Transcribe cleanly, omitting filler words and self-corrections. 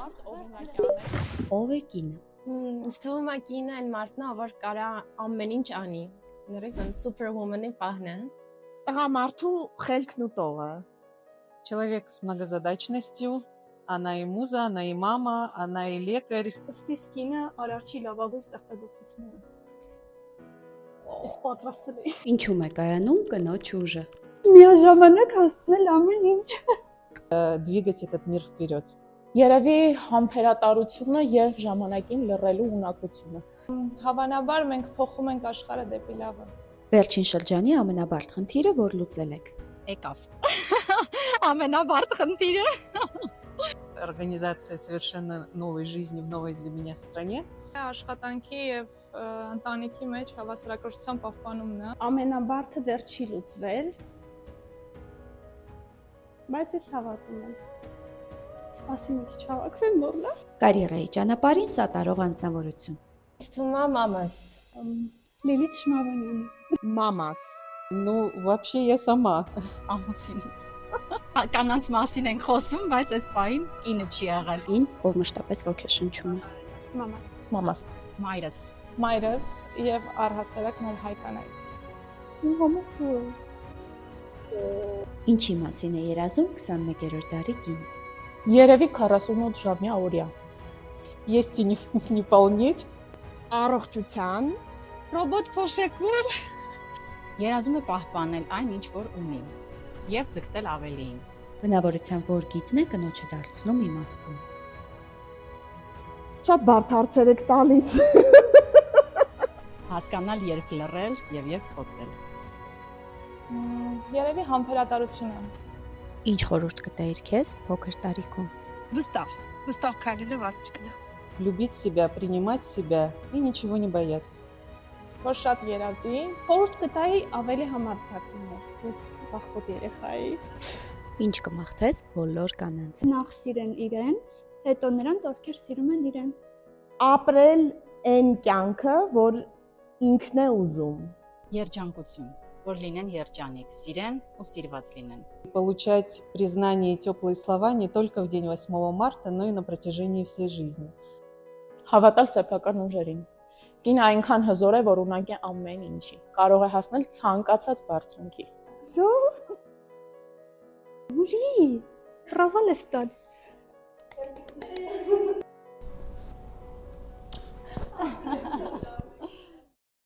մարդ, ով հիմնակյան է։ Ով է կինը։ Ինձ թվում է կինը այն մարդն է, որ կարա ամեն ինչ անի։ Նորեկան superwoman-ի պահն է։ Տղամարդու խելքն ու տողը։ Человек с многозадачностью, она и муза, она и мама, она и лекарь. Ըստիս կինը արարչի լավագույն ստեղծագործությունն է։ Ես պատրաստել եմ։ Ինչու՞մ է կայանում կնոջ ուժը։ Միաժամանակ հասցնել ամեն ինչ։ Двигать этот мир вперед. Երևի համբերատարությունը եւ ժամանակին լռելու ունակությունը։ Հավանաբար մենք փոխում ենք աշխարհը դեպի լավը։ Վերջին շրջանի ամենաբարդ խնդիրը, որ լուծել եք։ Եկավ։ Ամենաբարդ խնդիրը։ Организация совершенно новой жизни в новой для меня стране. Աշխատանքի եւ ընտանիքի մեջ հավասարակշռության պահպանումն է։ Ամենաբարդը դեռ չի լուծվել, բայց ես հավատում եմ։ Սպասի մի քիչ հավաքվեմ, որ լավ։ Կարիերայի ճանապարհին սատարող անձնավորություն։ Ինձ թվում է մամաս։ Լիլիթ Շմավանյան։ Մամաս։ Ну, вообще я сама. Ամուսինս։ Կանանց մասին ենք խոսում, բայց այս պահին կինը չի եղել։ Ին, ով մշտապես ոգեշնչում է։ Մամաս։ Մամաս։ Մայրս։ Մայրս եւ առհասարակ նոր հայկանայի։ Հոմոֆոբ։ Ինչի մասին է երազում 21-րդ դարի կինը։ Երևի 48 ժամյա օրյա։ Есть и не полнеть. Առողջության։ Ռոբոտ փոշեկուր։ Երազում է պահպանել այն, ինչ որ ունի, եւ ձգտել ավելիին։ Բնավորության որ գիծն է կնոջը դարձնում իմաստուն։ Շատ բարդ հարցեր եք տալիս։ Հասկանալ երբ լռել եւ երբ խոսել։ Երևի համբերատարությունը։ Ինչ խորհուրդ կտայիր քեզ փոքր տարիքում։ Վստահ քայլելով առաջ գնա։ Любить себя, принимать себя и ничего не бояться. Որ շատ երազի, Խորհուրդ կտայի ավելի համարձակ լինել։ Ես վախկոտ երեխա էի։ Ինչ կմաղթես բոլոր կանանց։ Նախ սիրեն իրենց, հետո նրանց, ովքեր սիրում են իրենց։ Ապրել այն կյանքը, որ ինքն է ուզում։ Երջանկություն, որ լինեն երջանիկ, սիրեն ու սիրված լինեն։ Получать признание и теплые слова не только в день 8 марта, но и на протяжении всей жизни. հավատալ սեփական ուժերին։ Կինը այնքան հզոր է, որ ունակ է ամեն ինչի։ Կարող է հասնել ցանկացած բարձունքի։ Ուլի, ռավալ է ստալ։